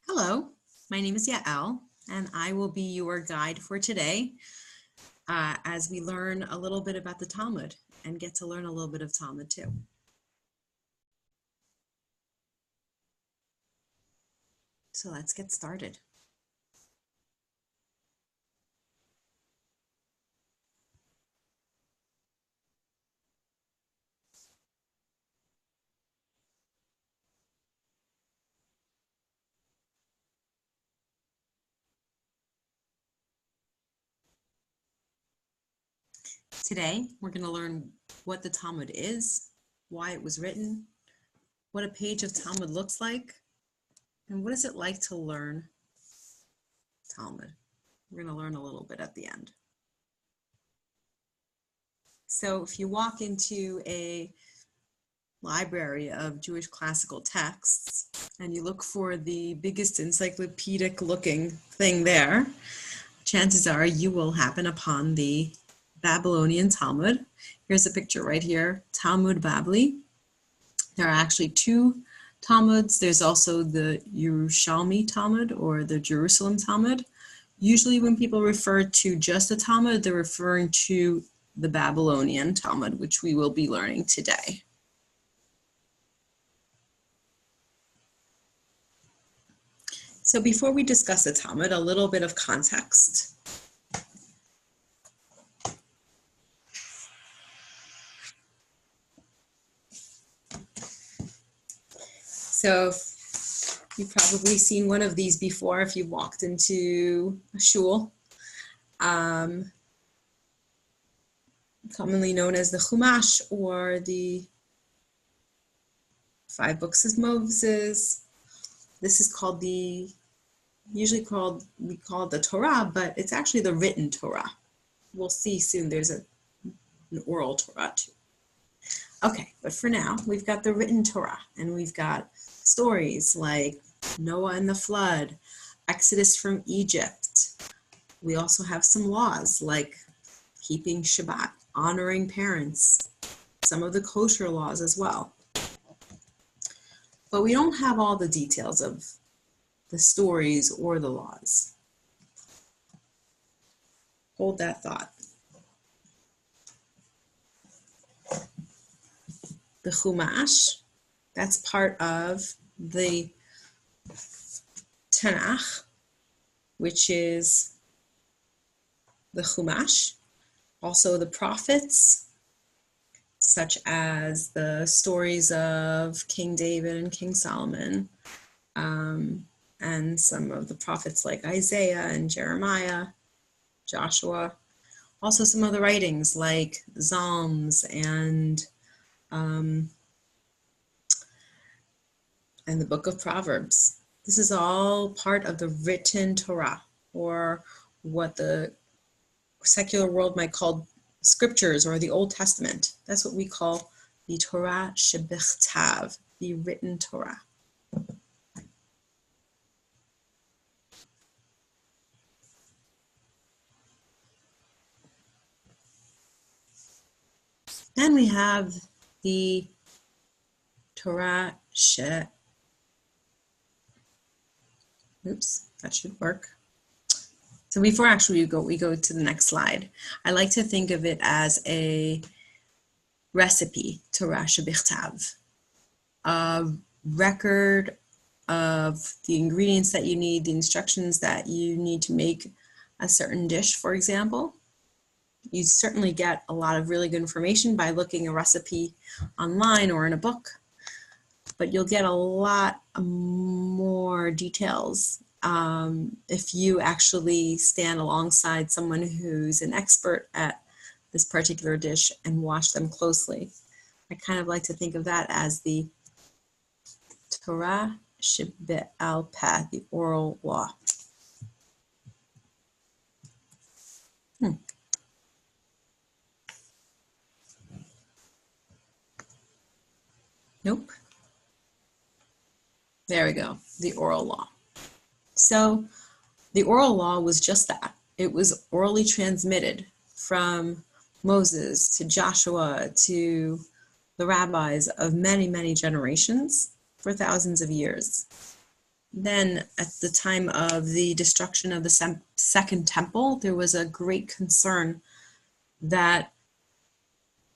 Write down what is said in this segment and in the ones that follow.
Hello, my name is Yael, and I will be your guide for today as we learn a little bit about the Talmud and get to learn a little bit of Talmud too. So let's get started. Today, we're going to learn what the Talmud is, why it was written, what a page of Talmud looks like, and what is it like to learn Talmud. We're going to learn a little bit at the end. So if you walk into a library of Jewish classical texts and you look for the biggest encyclopedic looking thing there, chances are you will happen upon the Babylonian Talmud. Here's a picture right here, Talmud Babli. There are actually two Talmuds. There's also the Yerushalmi Talmud or the Jerusalem Talmud. Usually when people refer to just the Talmud, they're referring to the Babylonian Talmud, which we will be learning today. So before we discuss the Talmud, a little bit of context. So you've probably seen one of these before if you've walked into a shul. Commonly known as the Chumash or the 5 Books of Moses. This is called we call it the Torah, but it's actually the written Torah. We'll see soon there's an oral Torah too. Okay, but for now, we've got the written Torah, and we've got stories like Noah and the flood, Exodus from Egypt. We also have some laws like keeping Shabbat, honoring parents, some of the kosher laws as well. But we don't have all the details of the stories or the laws. Hold that thought. The Chumash, that's part of the Tanakh, which is the Chumash. Also the prophets, such as the stories of King David and King Solomon, and some of the prophets like Isaiah and Jeremiah, Joshua. Also some other writings like Psalms and the book of Proverbs. This is all part of the written Torah, or what the secular world might call scriptures or the Old Testament. That's what we call the Torah Shebichtav, the written Torah. Then we have the Torah Oops, that should work. So before actually we go to the next slide, I like to think of it as a recipe, Torah Shebichtav, a record of the ingredients that you need, the instructions that you need to make a certain dish, for example. You certainly get a lot of really good information by looking a recipe online or in a book, but you'll get a lot more details if you actually stand alongside someone who's an expert at this particular dish and watch them closely. I kind of like to think of that as the Torah Shebe'al Peh, the oral law. Nope. There we go, the oral law. So the oral law was just that. It was orally transmitted from Moses to Joshua to the rabbis of many, many generations for thousands of years. Then at the time of the destruction of the Second Temple, there was a great concern that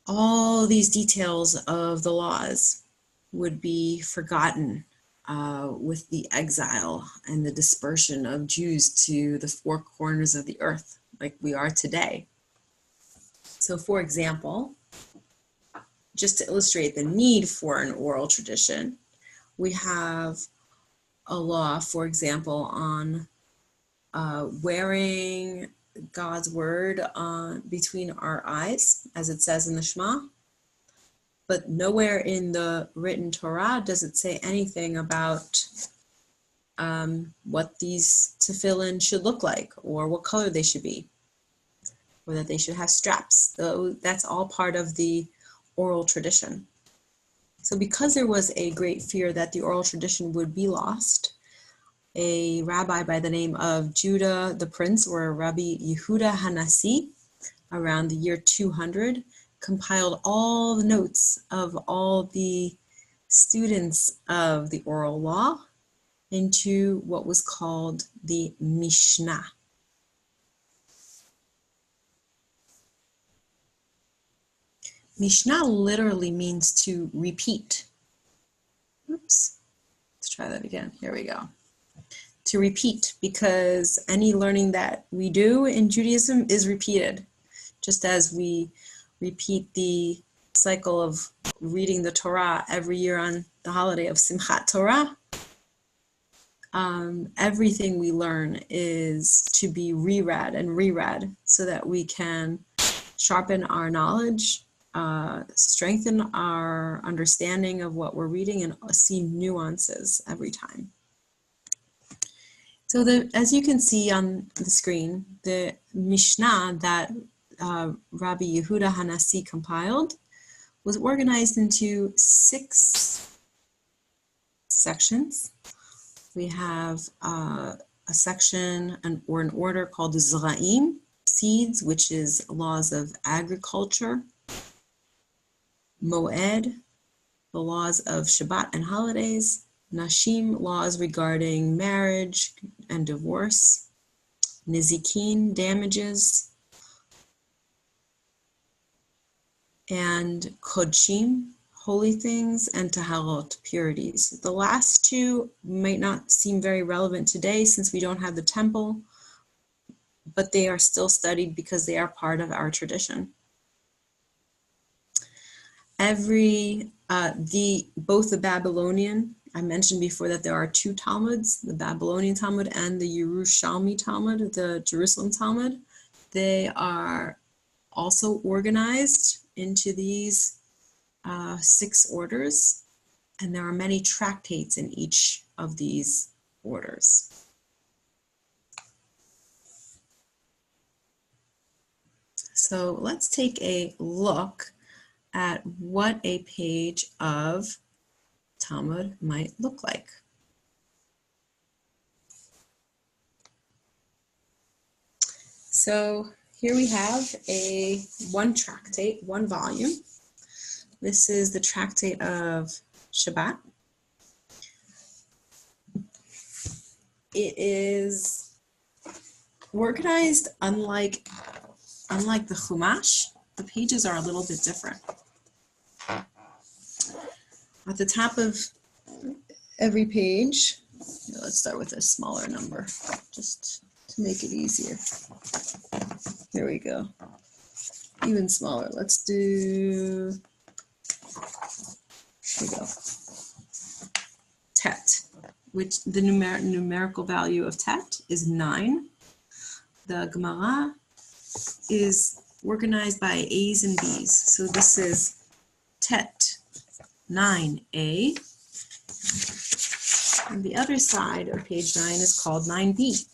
all these details of the laws would be forgotten with the exile and the dispersion of Jews to the four corners of the earth, like we are today. So, for example, just to illustrate the need for an oral tradition, we have a law, for example, on wearing God's word between our eyes, as it says in the Shema. But nowhere in the written Torah does it say anything about what these tefillin should look like, or what color they should be, or that they should have straps. So that's all part of the oral tradition. So because there was a great fear that the oral tradition would be lost, a rabbi by the name of Judah the Prince, or Rabbi Yehuda Hanasi, around the year 200, compiled all the notes of all the students of the oral law into what was called the Mishnah. Mishnah literally means to repeat. Oops, let's try that again. Here we go. To repeat, because any learning that we do in Judaism is repeated, just as we repeat the cycle of reading the Torah every year on the holiday of Simchat Torah. Everything we learn is to be reread and reread so that we can sharpen our knowledge, strengthen our understanding of what we're reading, and see nuances every time. So as you can see on the screen, the Mishnah that Rabbi Yehuda Hanasi compiled was organized into 6 sections. We have a section or an order called Zra'im, seeds, which is laws of agriculture. Moed, the laws of Shabbat and holidays. Nashim, laws regarding marriage and divorce. Nizikin, damages. And Kodshim, holy things, and Taharot, purities. The last 2 might not seem very relevant today since we don't have the temple, but they are still studied because they are part of our tradition. Both the Babylonian, I mentioned before that there are 2 Talmuds, the Babylonian Talmud and the Yerushalmi Talmud, the Jerusalem Talmud. They are also organized into these 6 orders, and there are many tractates in each of these orders. So let's take a look at what a page of Talmud might look like. So here we have one tractate, one volume. This is the tractate of Shabbat. It is organized unlike the Chumash. The pages are a little bit different. At the top of every page, let's start with a smaller number, just to make it easier. Here we go. Even smaller. Let's do, here we go. Tet, which the numerical value of Tet is 9. The Gemara is organized by A's and B's. So this is Tet 9A. And the other side of page 9 is called 9B.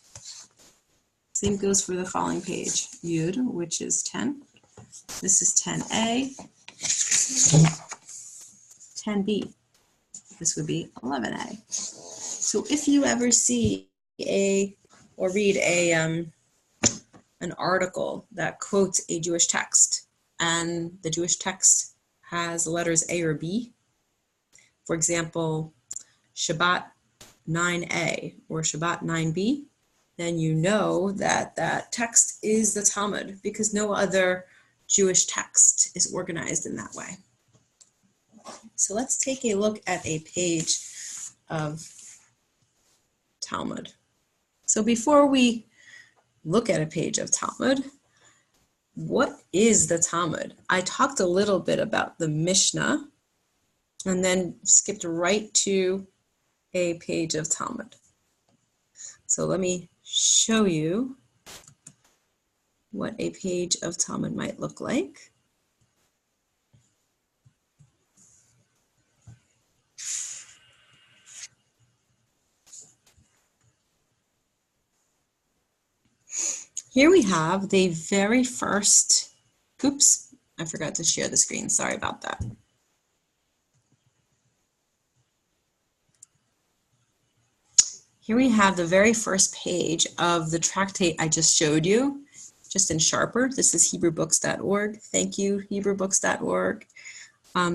Same goes for the following page. Yud, which is 10. This is 10A. 10B. This would be 11A. So if you ever see or read an article that quotes a Jewish text, and the Jewish text has the letters A or B, for example, Shabbat 9a or Shabbat 9b, then you know that that text is the Talmud, because no other Jewish text is organized in that way. So let's take a look at a page of Talmud. So before we look at a page of Talmud, what is the Talmud? I talked a little bit about the Mishnah and then skipped right to a page of Talmud. So let me show you what a page of Talmud might look like. Here we have the very first, oops, I forgot to share the screen, sorry about that. Here we have the very first page of the tractate I just showed you, just in sharper. This is HebrewBooks.org. Thank you, HebrewBooks.org.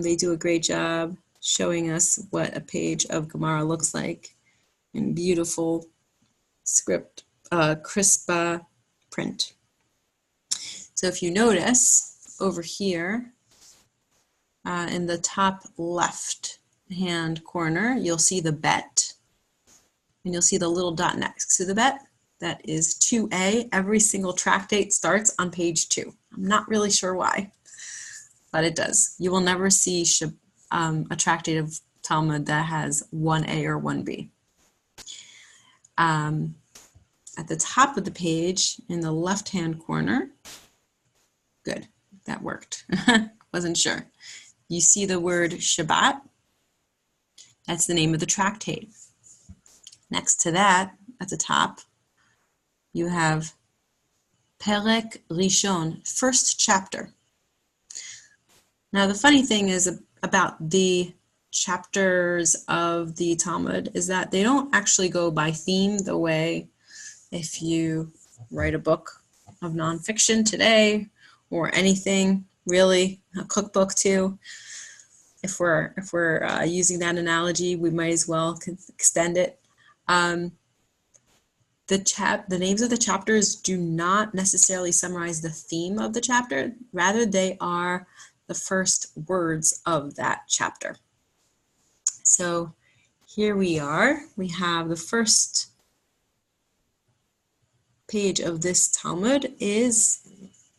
They do a great job showing us what a page of Gemara looks like in beautiful script, crisp print. So if you notice over here in the top left hand corner, you'll see the bet. And you'll see the little dot next to the bet. That is 2a. Every single tractate starts on page 2. I'm not really sure why, but it does. You will never see a tractate of Talmud that has 1a or 1b. At the top of the page, in the left-hand corner, good, that worked. Wasn't sure. You see the word Shabbat. That's the name of the tractate. Next to that, at the top, you have Perek Rishon, first chapter. Now, the funny thing is about the chapters of the Talmud is that they don't actually go by theme the way if you write a book of nonfiction today or anything, really, a cookbook too. If we're using that analogy, we might as well extend it. The names of the chapters do not necessarily summarize the theme of the chapter. Rather, they are the first words of that chapter. So here we are. We have the first page of this Talmud is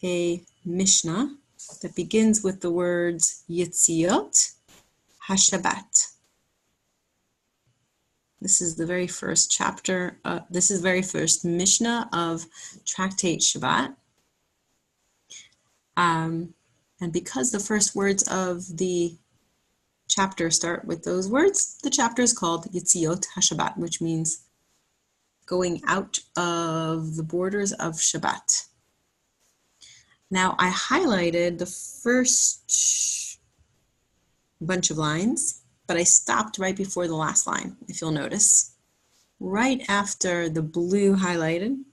a Mishnah that begins with the words Yitziot HaShabbat. This is the very first chapter, this is the very first Mishnah of Tractate Shabbat. And because the first words of the chapter start with those words, the chapter is called Yitziot HaShabbat, which means going out of the borders of Shabbat. Now, I highlighted the first bunch of lines, but I stopped right before the last line, if you'll notice. Right after the blue highlighted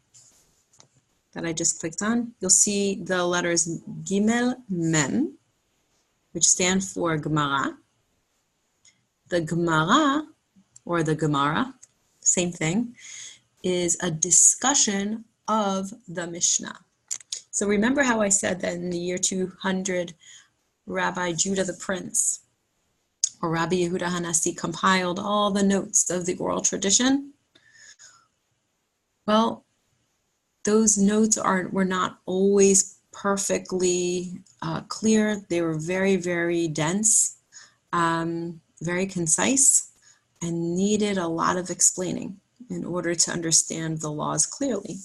that I just clicked on, you'll see the letters Gimel Mem, which stand for Gemara. The Gemara, or the Gemara, same thing, is a discussion of the Mishnah. So remember how I said that in the year 200, Rabbi Judah the Prince, or Rabbi Yehuda Hanasi, compiled all the notes of the oral tradition? Well, those notes were not always perfectly clear. They were very, very dense, very concise, and needed a lot of explaining in order to understand the laws clearly.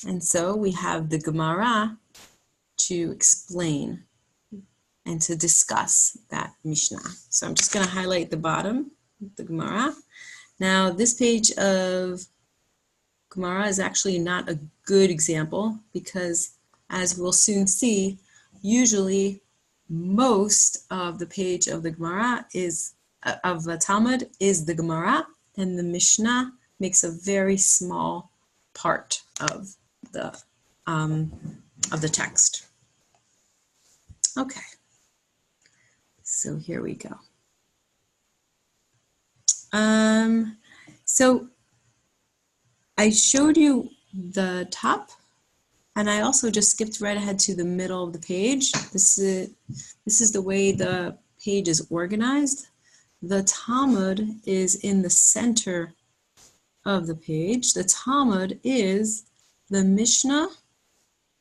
And so we have the Gemara to explain and to discuss that Mishnah. So I'm just going to highlight the bottom, the Gemara. Now, this page of Gemara is actually not a good example because, as we'll soon see, usually most of the page of the Gemara of the Talmud is the Gemara, and the Mishnah makes a very small part of the text. Okay. So here we go. So I showed you the top, and I also just skipped right ahead to the middle of the page. This is the way the page is organized. The Talmud is in the center of the page. The Talmud is the Mishnah.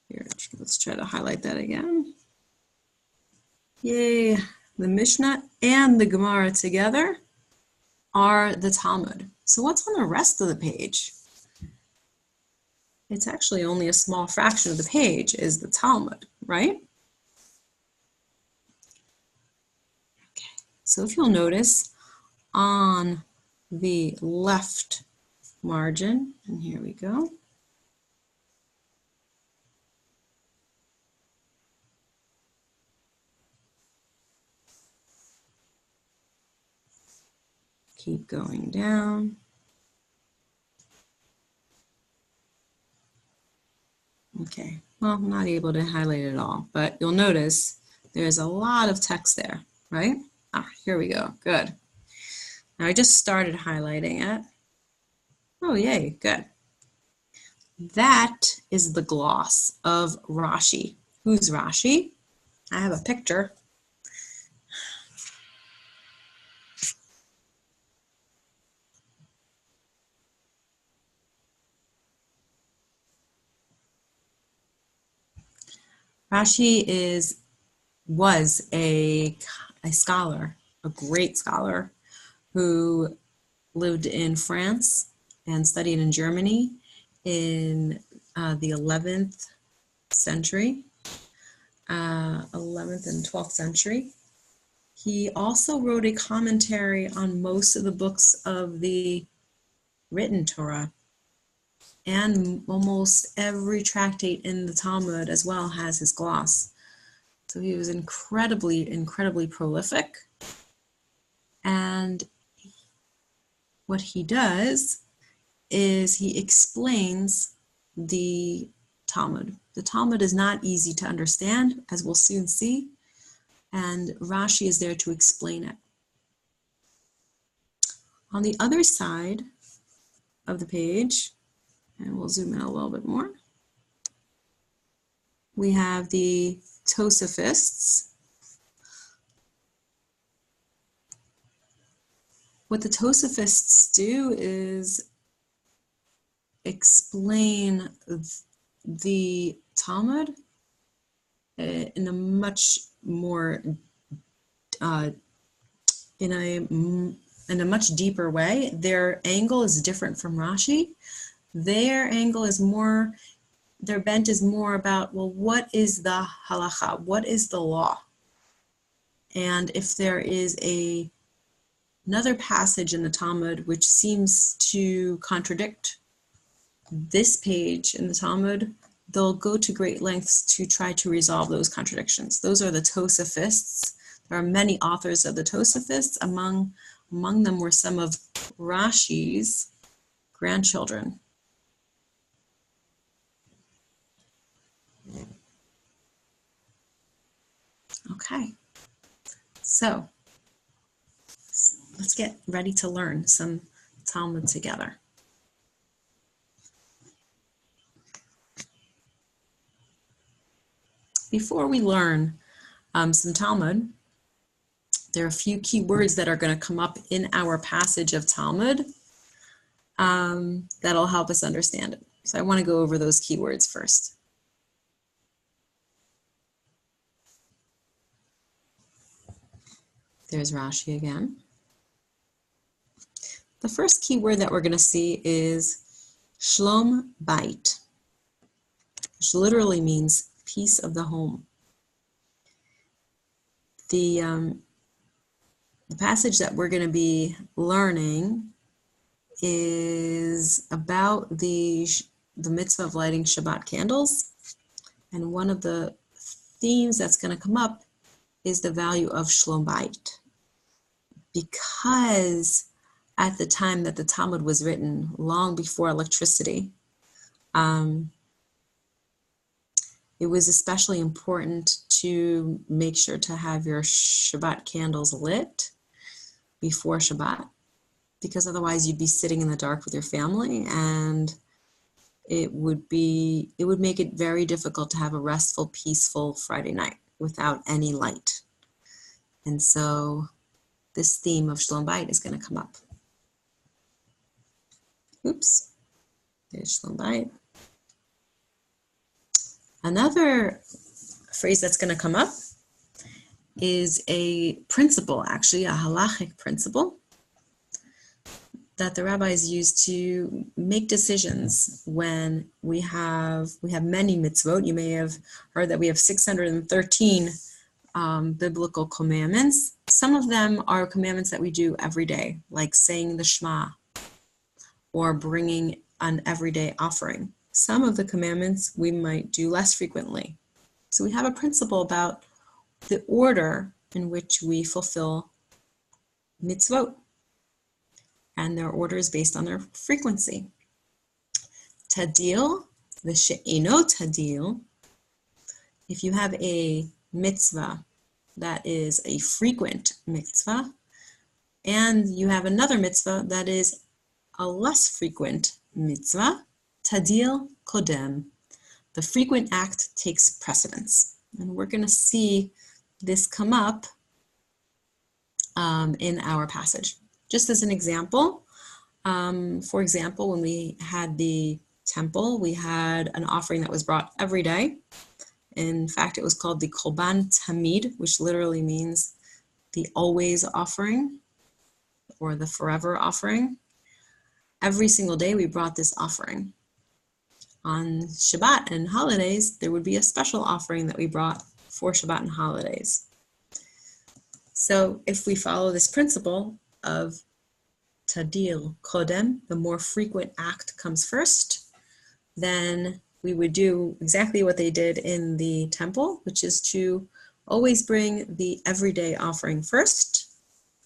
Here, let's try to highlight that again. Yay! The Mishnah and the Gemara together are the Talmud. So what's on the rest of the page? It's actually only a small fraction of the page is the Talmud, right? Okay. So if you'll notice on the left margin, and here we go. Keep going down. Okay, well, I'm not able to highlight it all, but you'll notice there's a lot of text there, right? Ah, here we go, good. Now I just started highlighting it. Oh, yay, good. That is the gloss of Rashi. Who's Rashi? I have a picture. Rashi was a scholar, a great scholar, who lived in France and studied in Germany in the 11th century, 11th and 12th century. He also wrote a commentary on most of the books of the written Torah, and almost every tractate in the Talmud as well has his gloss. So he was incredibly, incredibly prolific. And what he does is he explains the Talmud. The Talmud is not easy to understand, as we'll soon see, and Rashi is there to explain it. On the other side of the page, and we'll zoom in a little bit more, we have the Tosa Fists. What the Tosa Fists do is explain the Talmud in a much more, in a much deeper way. Their angle is different from Rashi. Their angle is more, their bent is more about, well, what is the halacha? What is the law? And if there is another passage in the Talmud which seems to contradict this page in the Talmud, they'll go to great lengths to try to resolve those contradictions. Those are the Tosa Fists. There are many authors of the Tosa Fists. Among them were some of Rashi's grandchildren. Okay, so let's get ready to learn some Talmud together. Before we learn some Talmud, there are a few key words that are going to come up in our passage of Talmud that'll help us understand it. So I want to go over those key words first. There's Rashi again. The first key word that we're going to see is Shlom Bayit, which literally means peace of the home. The passage that we're going to be learning is about the mitzvah of lighting Shabbat candles. And one of the themes that's going to come up is the value of Shlom Bayit. Because at the time that the Talmud was written, long before electricity, it was especially important to make sure to have your Shabbat candles lit before Shabbat, because otherwise you'd be sitting in the dark with your family, and it would make it very difficult to have a restful, peaceful Friday night without any light. And so this theme of Shalom Bayit is going to come up. Oops, there's Shalom Bayit. Another phrase that's going to come up is a principle, actually, a halachic principle that the rabbis use to make decisions when we have many mitzvot. You may have heard that we have 613 biblical commandments. Some of them are commandments that we do every day, like saying the Shema or bringing an everyday offering. Some of the commandments we might do less frequently. So we have a principle about the order in which we fulfill mitzvot, and their order is based on their frequency. Tadil, the she'eno tadil, if you have a mitzvah that is a frequent mitzvah, and you have another mitzvah that is a less frequent mitzvah, tadil kodem, the frequent act takes precedence. And we're going to see this come up in our passage. Just as an example, for example, when we had the temple, we had an offering that was brought every day. In fact, it was called the Korban Tamid, which literally means the always offering or the forever offering. Every single day we brought this offering. On Shabbat and holidays, there would be a special offering that we brought for Shabbat and holidays. So if we follow this principle of Tadil Kodem, the more frequent act comes first, then we would do exactly what they did in the temple, which is to always bring the everyday offering first,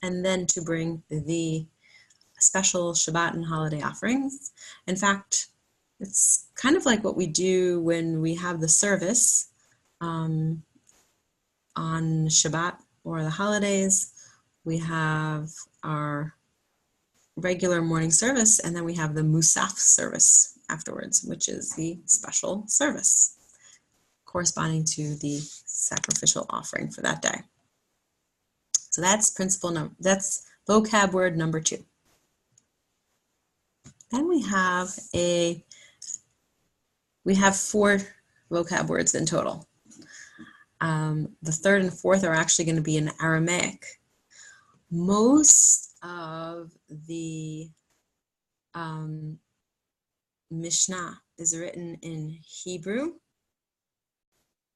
and then to bring the special Shabbat and holiday offerings. In fact, it's kind of like what we do when we have the service on Shabbat or the holidays. We have our regular morning service, and then we have the Musaf service afterwards, which is the special service corresponding to the sacrificial offering for that day. So that's that's vocab word number 2. Then we have 4 vocab words in total. The third and fourth are actually going to be in Aramaic. Most of the Mishnah is written in Hebrew.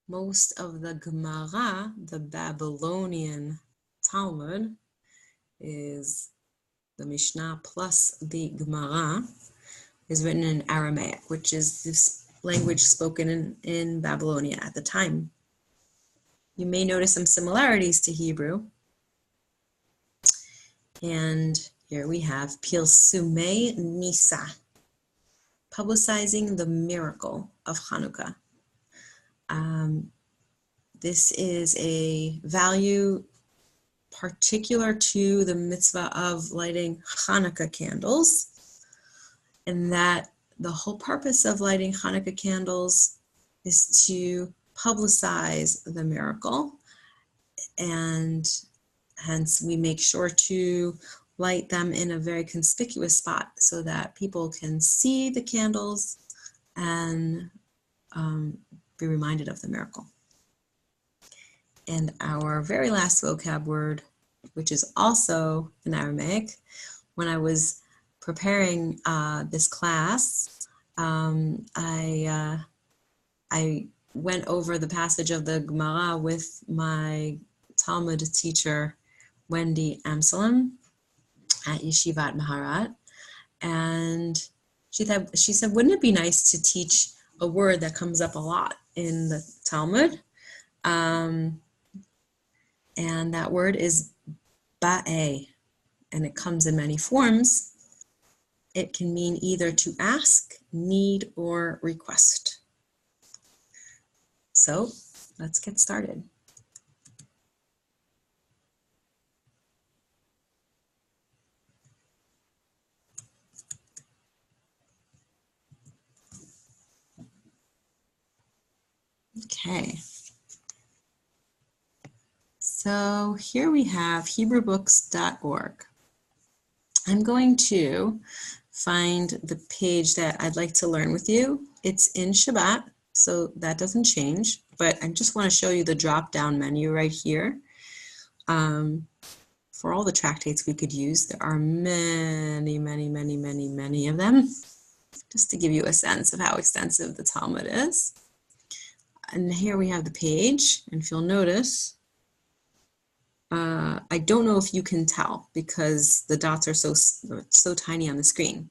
Most of the Gemara, the Babylonian Talmud, is the Mishnah plus the Gemara, is written in Aramaic, which is this language spoken in Babylonia at the time. You may notice some similarities to Hebrew. And here we have Pilsumei Nisa, publicizing the miracle of Hanukkah. This is a value particular to the mitzvah of lighting Hanukkah candles, and that the whole purpose of lighting Hanukkah candles is to publicize the miracle, and hence we make sure to light them in a very conspicuous spot so that people can see the candles and be reminded of the miracle. And our very last vocab word, which is also in Aramaic, when I was preparing this class, I went over the passage of the Gemara with my Talmud teacher, Wendy Amsalem, at Yeshivat Maharat, and she said, wouldn't it be nice to teach a word that comes up a lot in the Talmud? And that word is ba'e, and it comes in many forms. It can mean either to ask, need, or request. So let's get started. Okay. So here we have HebrewBooks.org. I'm going to find the page that I'd like to learn with you. It's in Shabbat, so that doesn't change, but I just want to show you the drop-down menu right here. For all the tractates we could use, there are many of them, just to give you a sense of how extensive the Talmud is. And here we have the page, and if you'll notice, I don't know if you can tell because the dots are so tiny on the screen,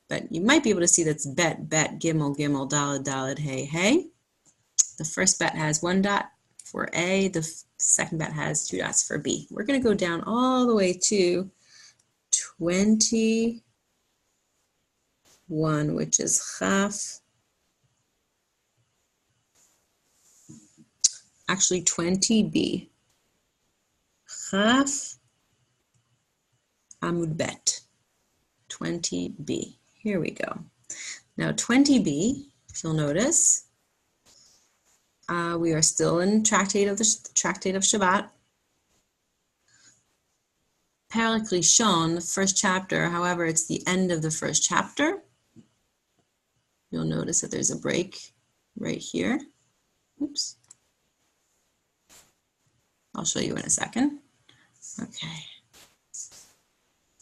but you might be able to see that's bet, gimel, daled, daled, hey, hey. The first bet has 1 dot for A, the second bet has 2 dots for B. We're going to go down all the way to 21, which is Chaf. Actually 20B. Chaf Amud Bet. 20B. Here we go. Now 20B, if you'll notice, we are still in Tractate of Shabbat. Perek Rishon, the first chapter, however, it's the end of the first chapter. You'll notice that there's a break right here. Oops. I'll show you in a second. Okay.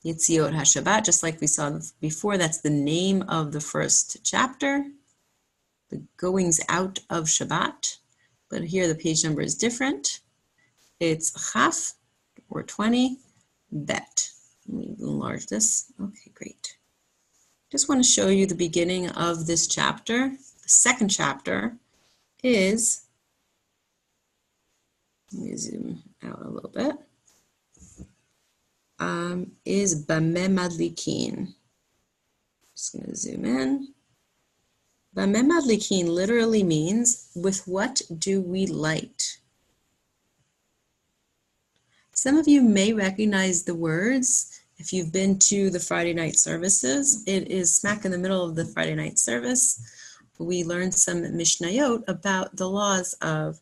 Yetziot HaShabbat, just like we saw before, that's the name of the first chapter. The goings out of Shabbat. But here the page number is different. It's Chaf, or 20, Bet. Let me enlarge this. Okay, great. Just want to show you the beginning of this chapter. The second chapter is, let me zoom out a little bit, is Bameh Madlikin. Just going to zoom in. Bameh Madlikin literally means, with what do we light? Some of you may recognize the words if you've been to the Friday night services. It is smack in the middle of the Friday night service. We learned some Mishnayot about the laws of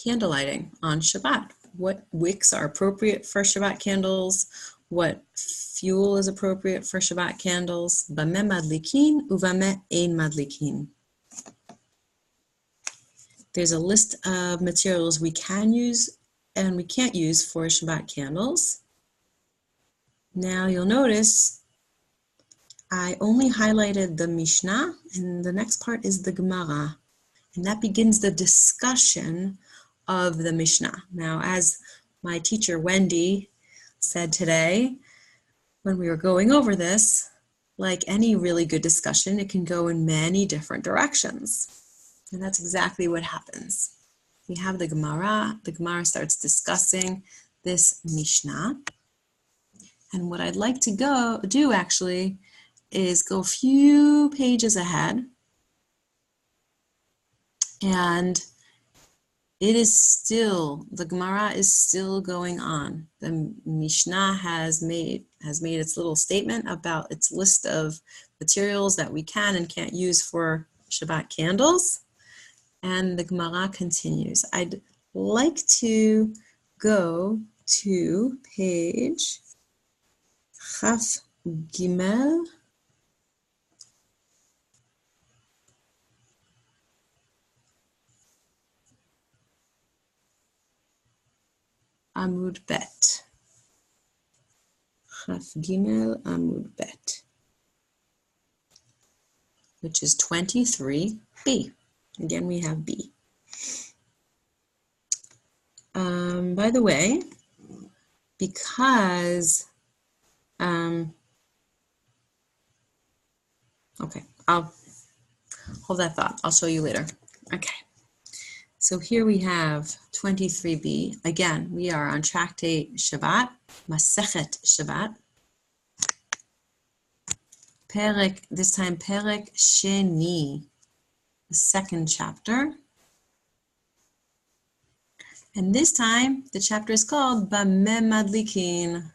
candle lighting on Shabbat. What wicks are appropriate for Shabbat candles, what fuel is appropriate for Shabbat candles, bameh madlikin uvameh ein madlikin. There's a list of materials we can use and we can't use for Shabbat candles. Now you'll notice I only highlighted the Mishnah, and the next part is the Gemara, and that begins the discussion of the Mishnah. Now, as my teacher Wendy said today, when we were going over this, like any really good discussion, it can go in many different directions. And that's exactly what happens. We have the Gemara starts discussing this Mishnah. And what I'd like to do actually is go a few pages ahead. And it is still, the Gemara is still going on. The Mishnah has made its little statement about its list of materials that we can and can't use for Shabbat candles. And the Gemara continues. I'd like to go to page Chaf Gimel. Amud Bet. Chaf Gimel Amud Bet. Which is 23b. Again, we have B. By the way, because, okay, I'll hold that thought. I'll show you later. Okay. So here we have 23b. Again, we are on Tractate Shabbat, Masechet Shabbat. Perek, this time Perek Sheni. The second chapter. And this time, the chapter is called Bameh Madlikin.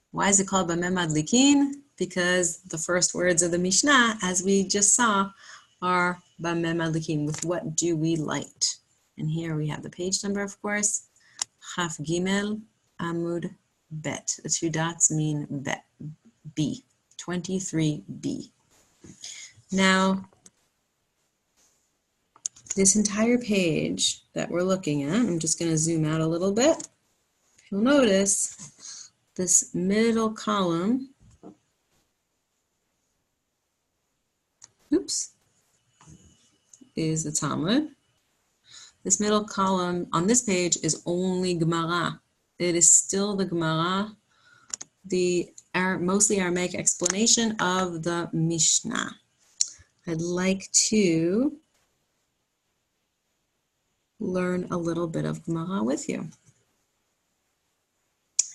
Why is it called Bameh Madlikin? Because the first words of the Mishnah, as we just saw, har bameh madlikin, with what do we light? And here we have the page number, of course. Chaf Gimel Amud Bet. The two dots mean bet, B, 23B. Now, this entire page that we're looking at, I'm just going to zoom out a little bit. You'll notice this middle column, is the Talmud. This middle column on this page is only Gemara. It is still the Gemara, the mostly Aramaic explanation of the Mishnah. I'd like to learn a little bit of Gemara with you.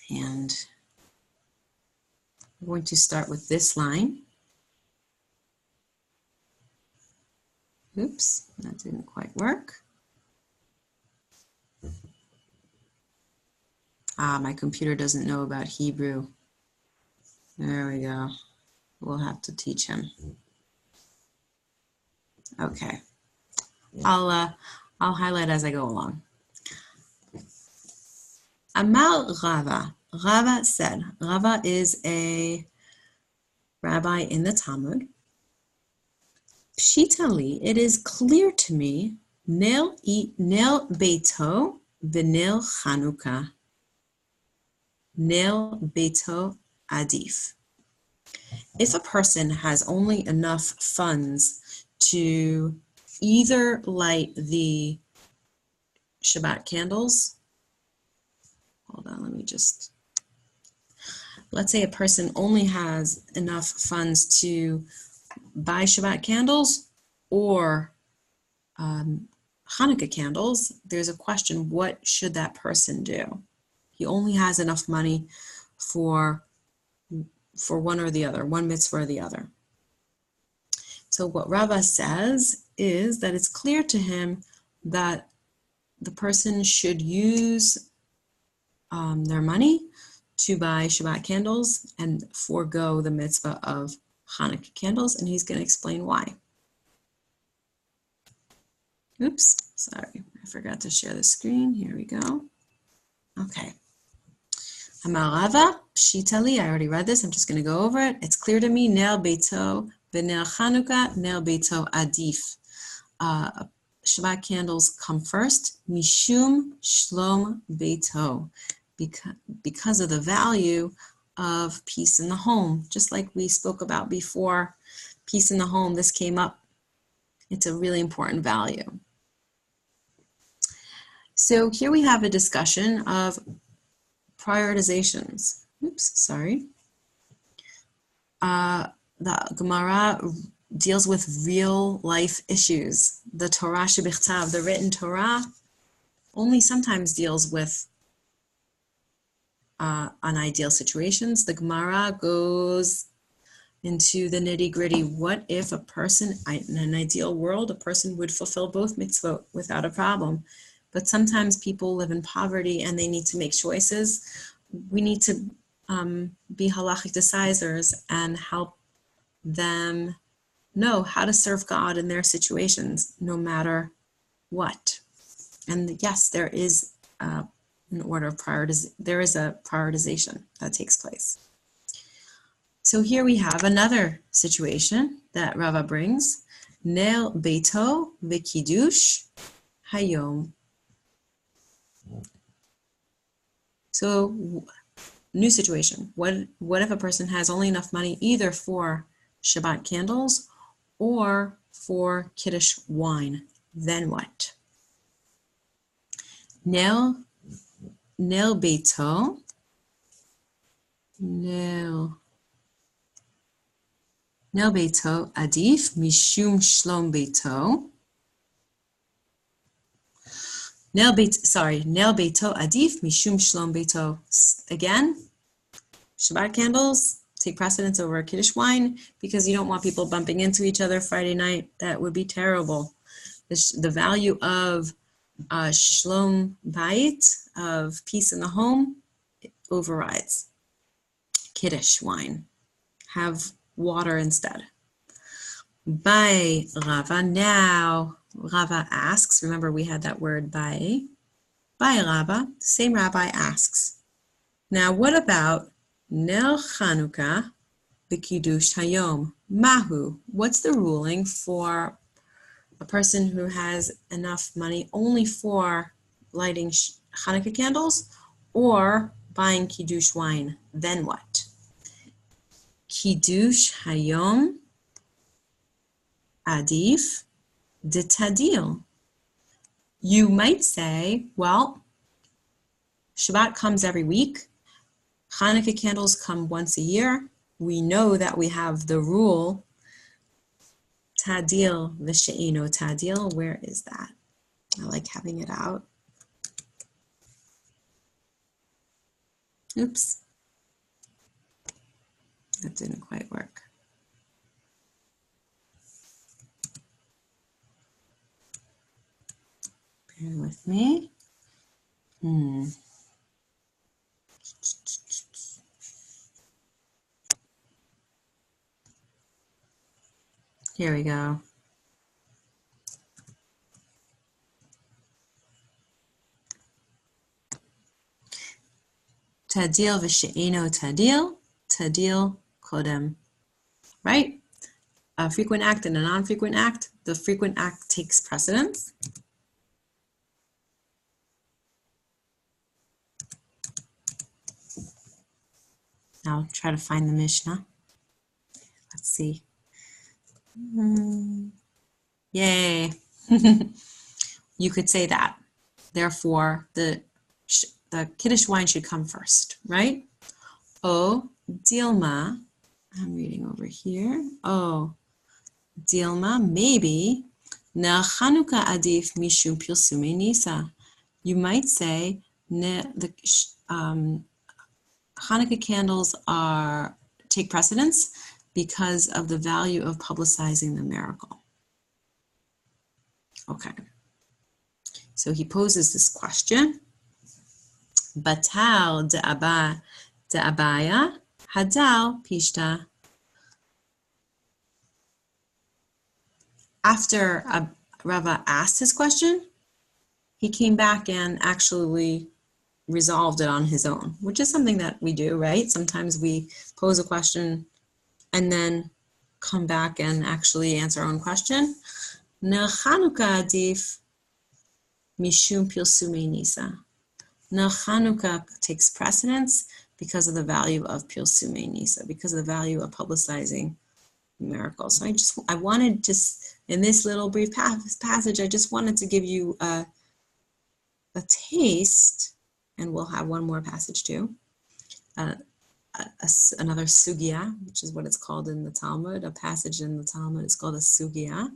And I'm going to start with this line. Oops, that didn't quite work. My computer doesn't know about Hebrew. There we go. We'll have to teach him. Okay. I'll highlight as I go along. Amar Rava. Rava said. Rava is a rabbi in the Talmud. Pshitali, it is clear to me, nel beito v'nel Hanukkah. Nel beito adif. If a person has only enough funds to either light the Shabbat candles, hold on, let's say a person only has enough funds to buy Shabbat candles or Hanukkah candles, there's a question, what should that person do? He only has enough money for one or the other, one mitzvah or the other. So what Rava says is that it's clear to him that the person should use their money to buy Shabbat candles and forego the mitzvah of Hanukkah candles, and he's going to explain why. Oops, sorry, I forgot to share the screen. Here we go. Okay. Amar Rava, Pshitali, I already read this, I'm just going to go over it. It's clear to me, Nel Beito, V'nel Hanukkah, Nel Beito Adif. Shabbat candles come first, Mishum Shlom Beito, because of the value of peace in the home. Just like we spoke about before, peace in the home, this came up. It's a really important value. So here we have a discussion of prioritizations. Oops, sorry. The Gemara deals with real life issues. The Torah Shebichtav, the written Torah, only sometimes deals with unideal situations. The Gemara goes into the nitty-gritty. What if a person, in an ideal world, a person would fulfill both mitzvot without a problem? But sometimes people live in poverty and they need to make choices. We need to be halachic decisors and help them know how to serve God in their situations, no matter what. And yes, there is an order of there is a prioritization that takes place. So here we have another situation that Rava brings. Nel beito v'kiddush hayom. So, new situation. What if a person has only enough money either for Shabbat candles or for Kiddush wine? Then what? Nel beito. Nel beito adif mishum shlom beito. Nel beito adif mishum shlom beito. Again, Shabbat candles take precedence over Kiddush wine because you don't want people bumping into each other Friday night. That would be terrible. The value of shlom bayit, of peace in the home, overrides Kiddush wine. Have water instead. By Rava. Now, Rava asks, remember we had that word by Rava, same rabbi asks. Now, what about Ner Chanukah b'Kiddush Hayom? Mahu, what's the ruling for a person who has enough money only for lighting Hanukkah candles or buying Kiddush wine? Then what? Kiddush Hayom Adif de Tadil. You might say, well, Shabbat comes every week. Hanukkah candles come once a year. We know that we have the rule, Tadil v'she'ino Tadil. Where is that? I like having it out. Oops. That didn't quite work. Bear with me. Here we go. Tadil v'she'eno tadil, tadil kodem. Right? A frequent act and a non-frequent act. The frequent act takes precedence. Now try to find the Mishnah. Let's see. Yay. You could say that. Therefore, the Kiddush wine should come first, right? O Dilma, I'm reading over here. O Dilma, maybe Na Chanukah adif mishum pilsumei nisa. You might say the Hanukkah candles take precedence because of the value of publicizing the miracle. Okay. So he poses this question. Batal de'abaya hadal pishta. After Rava asked his question, he came back and actually resolved it on his own, which is something that we do, right? Sometimes we pose a question and then come back and actually answer our own question. Na Chanukah adif mishum pilsumei nisa. Na Chanukah takes precedence because of the value of pilsumei nisa, because of the value of publicizing miracles. So I wanted just, in this little brief passage, I just wanted to give you a taste, and we'll have one more passage too, another sugya, which is what it's called in the Talmud. A passage in the Talmud is called a sugya,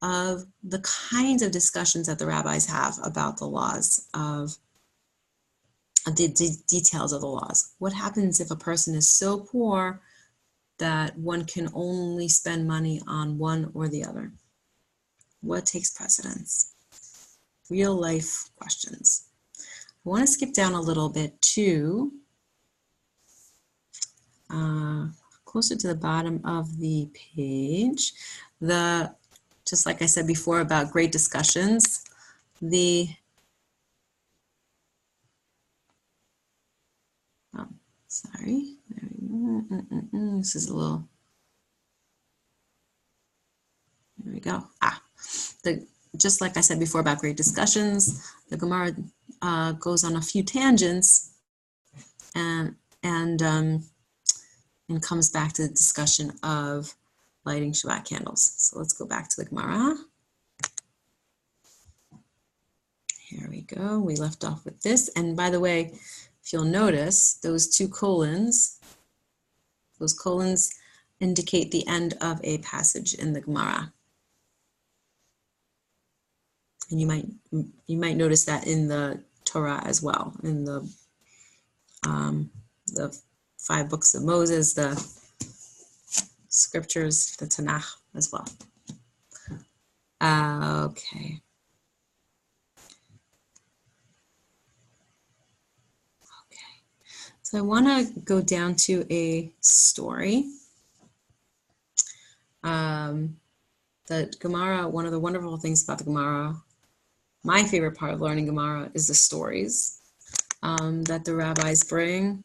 of the kinds of discussions that the rabbis have about the laws of the details of the laws. What happens if a person is so poor that one can only spend money on one or the other? What takes precedence? Real life questions. I want to skip down a little bit to closer to the bottom of the page. Just like I said before about great discussions, this is a little, there we go. Just like I said before about great discussions, the Gemara goes on a few tangents and comes back to the discussion of lighting Shabbat candles. So let's go back to the Gemara. Here we go. We left off with this. And by the way, if you'll notice, those colons indicate the end of a passage in the Gemara. And you might notice that in the Torah as well, in the 5 books of Moses, the scriptures, the Tanakh as well. Okay. So I want to go down to a story of the Gemara, one of the wonderful things about the Gemara, my favorite part of learning Gemara is the stories that the rabbis bring.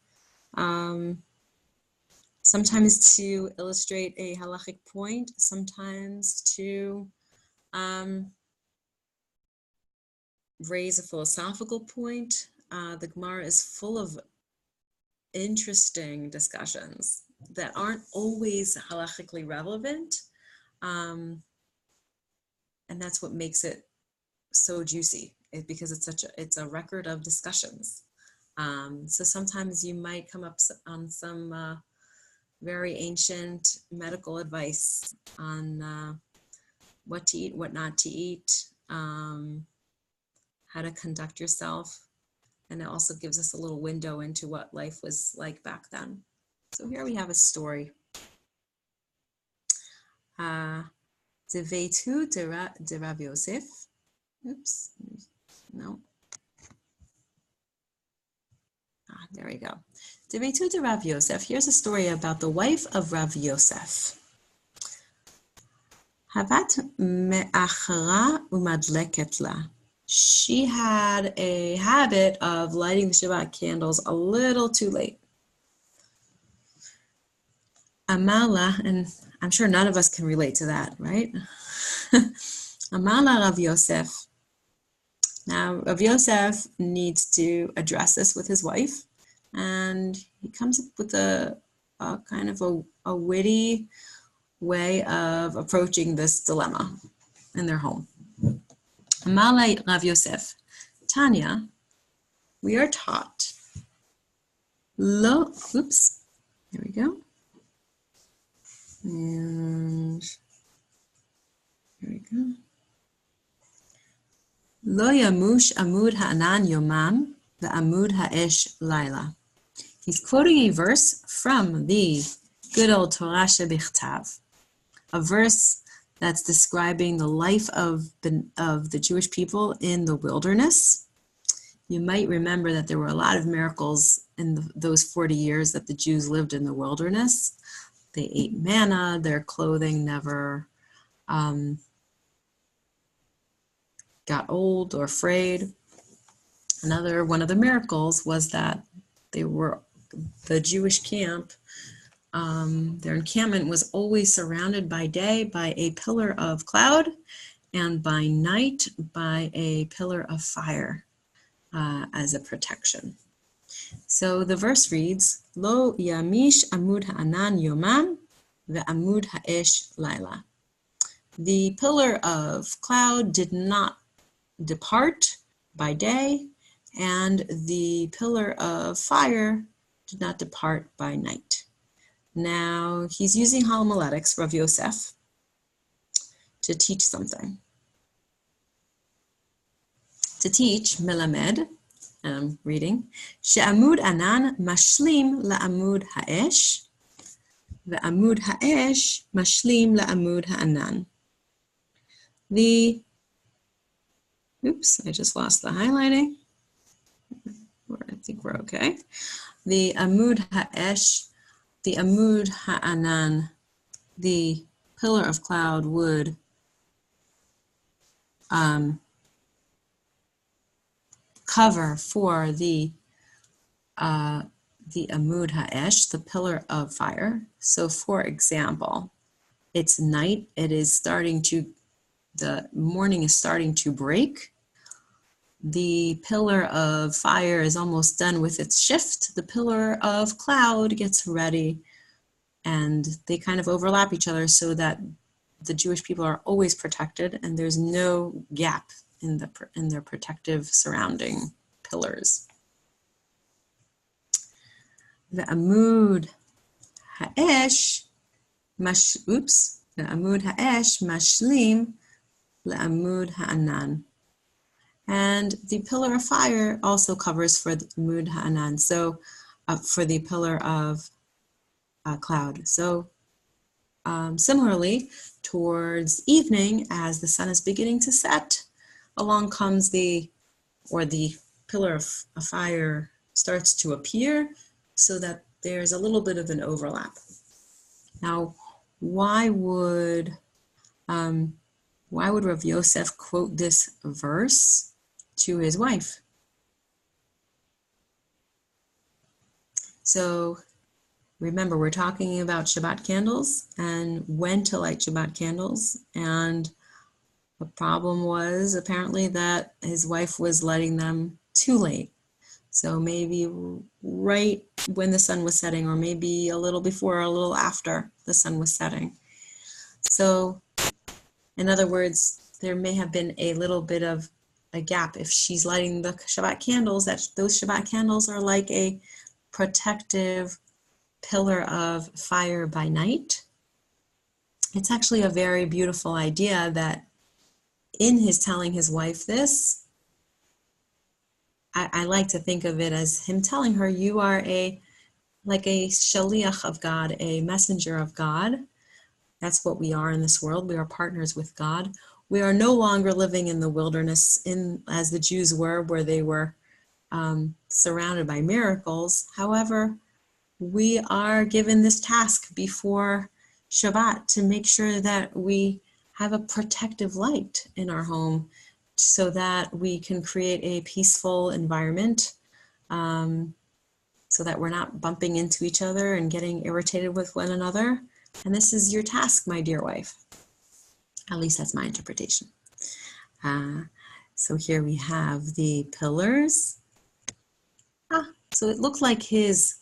Sometimes to illustrate a halachic point, sometimes to raise a philosophical point. The Gemara is full of interesting discussions that aren't always halachically relevant, and that's what makes it so juicy, because it's a record of discussions. So sometimes you might come up on some very ancient medical advice on what to eat, what not to eat, how to conduct yourself. And it also gives us a little window into what life was like back then. So here we have a story. Deveitu de Rav Yosef. Oops, no. There we go. Deveitu de Rav Yosef. Here's a story about the wife of Rav Yosef. Havat me'achara umadleket la. She had a habit of lighting the Shabbat candles a little too late. Amala, and I'm sure none of us can relate to that, right? Amala Rav Yosef. Now, Rav Yosef needs to address this with his wife, and he comes up with a kind of a witty way of approaching this dilemma in their home. Amalei Rav Yosef, Tanya, we are taught. Here we go. And here we go. Lo yamush amud ha'anan yomam ve'amud ha'esh laila. He's quoting a verse from the good old Torah Shebichtav, a verse that's describing the life of the Jewish people in the wilderness. You might remember that there were a lot of miracles in those 40 years that the Jews lived in the wilderness. They ate manna, their clothing never got old or frayed. Another one of the miracles was that the Jewish camp, their encampment was always surrounded by day by a pillar of cloud and by night by a pillar of fire as a protection. So the verse reads, Lo yamish amud ha'anan yomam ve'amud ha'esh laila. The pillar of cloud did not depart by day, and the pillar of fire did not depart by night. Now, he's using homiletics, Rav Yosef, to teach something. To teach, melamed, and I'm reading, she'amud anan mashlim la'amud ha'esh, ve'amud ha'esh mashlim la'amud ha'anan. I just lost the highlighting. I think we're okay. The amud ha'esh, the amud ha'anan, the pillar of cloud would cover for the amud ha'esh, the pillar of fire. So for example, it's night, the morning is starting to break. The pillar of fire is almost done with its shift. The pillar of cloud gets ready, and they kind of overlap each other so that the Jewish people are always protected, and there's no gap in their protective surrounding pillars. The amud ha'esh, the amud ha'esh mashlim le'amud ha'anan. And the pillar of fire also covers for the amud ha'anan, so for the pillar of cloud. So similarly, towards evening, as the sun is beginning to set, along comes the pillar of fire starts to appear, so that there's a little bit of an overlap. Now, why would Why would Rav Yosef quote this verse to his wife? So remember, we're talking about Shabbat candles and when to light Shabbat candles. And the problem was apparently that his wife was lighting them too late. So maybe right when the sun was setting, or maybe a little before or a little after the sun was setting. So in other words, there may have been a little bit of a gap. If she's lighting the Shabbat candles, those Shabbat candles are like a protective pillar of fire by night. It's actually a very beautiful idea that in his telling his wife this, I like to think of it as him telling her, you are like a shaliach of God, a messenger of God. That's what we are in this world. We are partners with God. We are no longer living in the wilderness as the Jews were, where they were surrounded by miracles. However, we are given this task before Shabbat to make sure that we have a protective light in our home so that we can create a peaceful environment, so that we're not bumping into each other and getting irritated with one another. And this is your task, my dear wife. At least that's my interpretation. So here we have the pillars. So it looked like his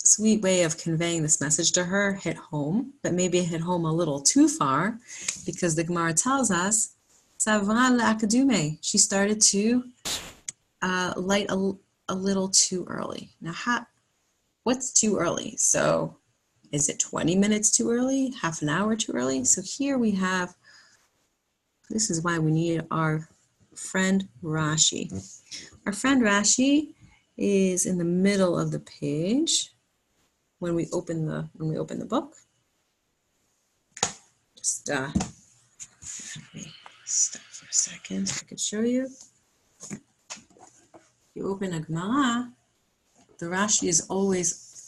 sweet way of conveying this message to her hit home, but maybe it hit home a little too far, because the Gemara tells us, Savra l'akadume, she started to light a little too early. Now, what's too early? So is it 20 minutes too early? Half an hour too early? So here we have, this is why we need our friend Rashi. Our friend Rashi is in the middle of the page when we open the book. Just let me stop for a second so I can show you. You open a Gemara, the Rashi is always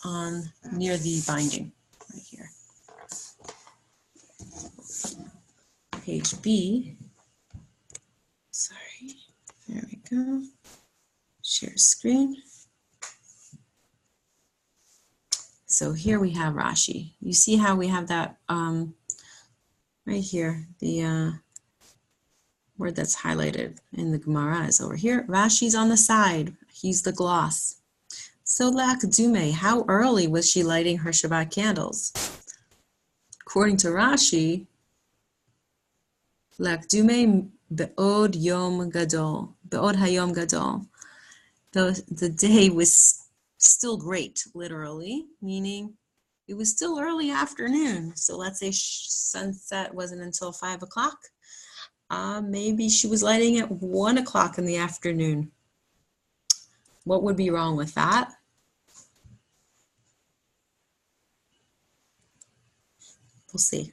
near the binding, right here. Page B. Sorry, there we go. Share screen. So here we have Rashi. You see how we have that right here, the word that's highlighted in the Gemara is over here. Rashi's on the side. He's the gloss. So l'akdume, how early was she lighting her Shabbat candles? According to Rashi, l'akdume be'od yom gadol, be'od hayom gadol. The day was still great, literally, meaning it was still early afternoon. So let's say sunset wasn't until 5 o'clock. Maybe she was lighting at 1 o'clock in the afternoon. What would be wrong with that? We'll see.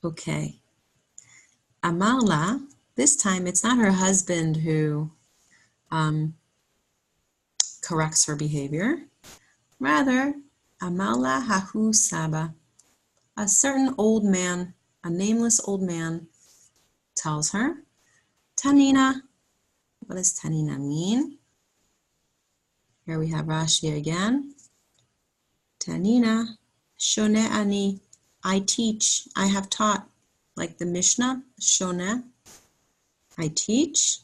Okay. Amarla, this time it's not her husband who corrects her behavior. Rather, Amarla hahu saba, a certain old man, a nameless old man, tells her, Tanina. What does Tanina mean? Here we have Rashi again. Tanina, shone ani, I teach, I have taught, like the Mishnah, shone, I teach.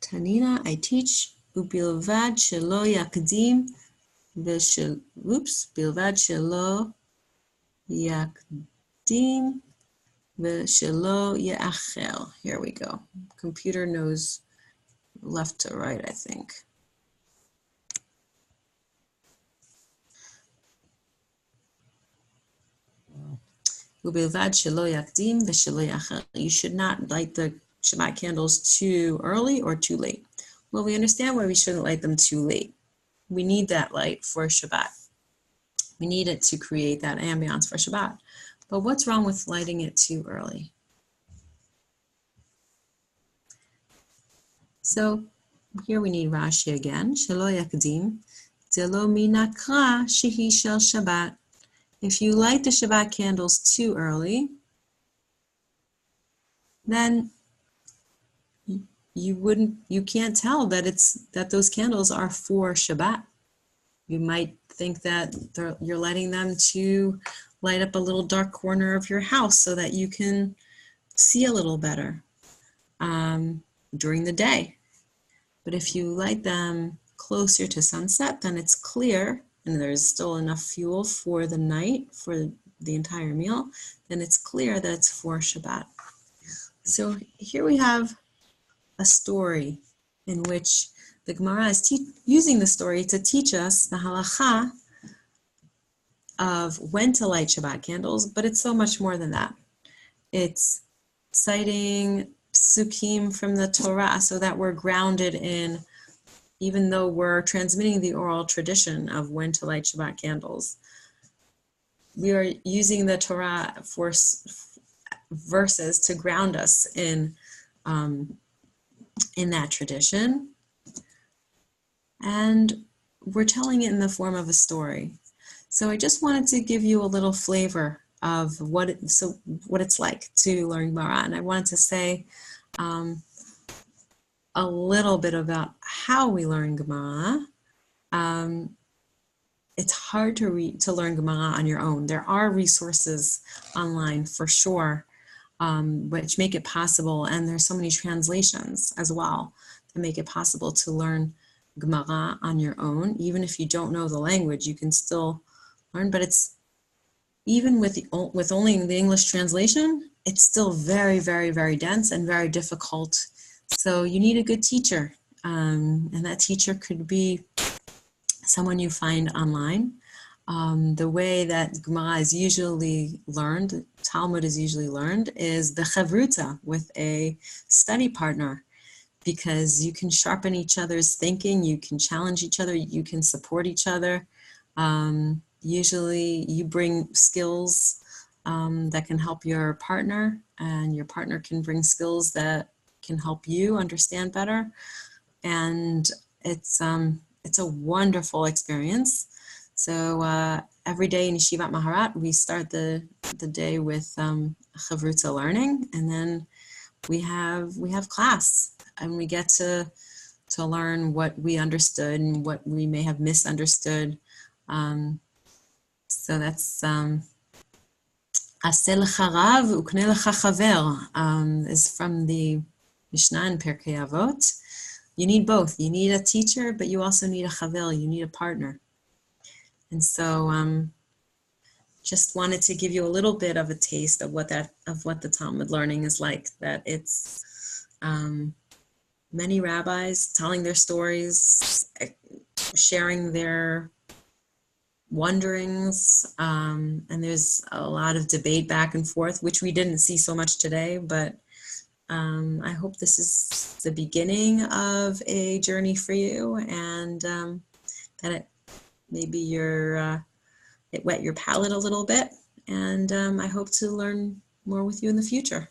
Tanina, I teach, ubilvad shelo yakdim, bilvad shelo yakdim, v'shelo ya'achel. Here we go. Computer knows left to right, I think. Ubilvad shelo yakdim v'shelo ya'achel. You should not light the Shabbat candles too early or too late. Well, we understand why we shouldn't light them too late. We need that light for Shabbat. We need it to create that ambiance for Shabbat. But what's wrong with lighting it too early? So here we need Rashi again. Shelo yakdim, delo minakra shehi shel Shabbat. If you light the Shabbat candles too early, then you can't tell that those candles are for Shabbat. You might think that you're lighting them to light up a little dark corner of your house so that you can see a little better during the day. But if you light them closer to sunset, then it's clear, and there's still enough fuel for the night, for the entire meal, then it's clear that it's for Shabbat. So here we have a story in which the Gemara is using the story to teach us the halacha of when to light Shabbat candles, but it's so much more than that. It's citing psukim from the Torah so that we're grounded in, even though we're transmitting the oral tradition of when to light Shabbat candles, we are using the Torah for verses to ground us in that tradition. And we're telling it in the form of a story. So I just wanted to give you a little flavor of what it's like to learn Gemara. And I wanted to say a little bit about how we learn Gemara. It's hard to learn Gemara on your own. There are resources online for sure, which make it possible. And there's so many translations as well that make it possible to learn Gemara on your own. Even if you don't know the language, you can still learn. But it's even with only the English translation, it's still very, very, very dense and very difficult. So you need a good teacher, and that teacher could be someone you find online. The way that Gemara is usually learned, Talmud is usually learned, is the chavruta, with a study partner, because you can sharpen each other's thinking, you can challenge each other, you can support each other. Usually you bring skills that can help your partner, and your partner can bring skills that can help you understand better. And it's a wonderful experience. So every day in Yeshivat Maharat, we start the day with chavruta learning, and then we have class, and we get to learn what we understood and what we may have misunderstood. So that's Aseh lecha rav ukne lecha chaver, is from the Mishnah in Pirkei Avot. You need both. You need a teacher, but you also need a chaver. You need a partner. And so just wanted to give you a little bit of a taste of what the Talmud learning is like. That it's many rabbis telling their stories, sharing their wonderings, and there's a lot of debate back and forth, which we didn't see so much today, but I hope this is the beginning of a journey for you, and that it maybe it whet your palate a little bit, and I hope to learn more with you in the future.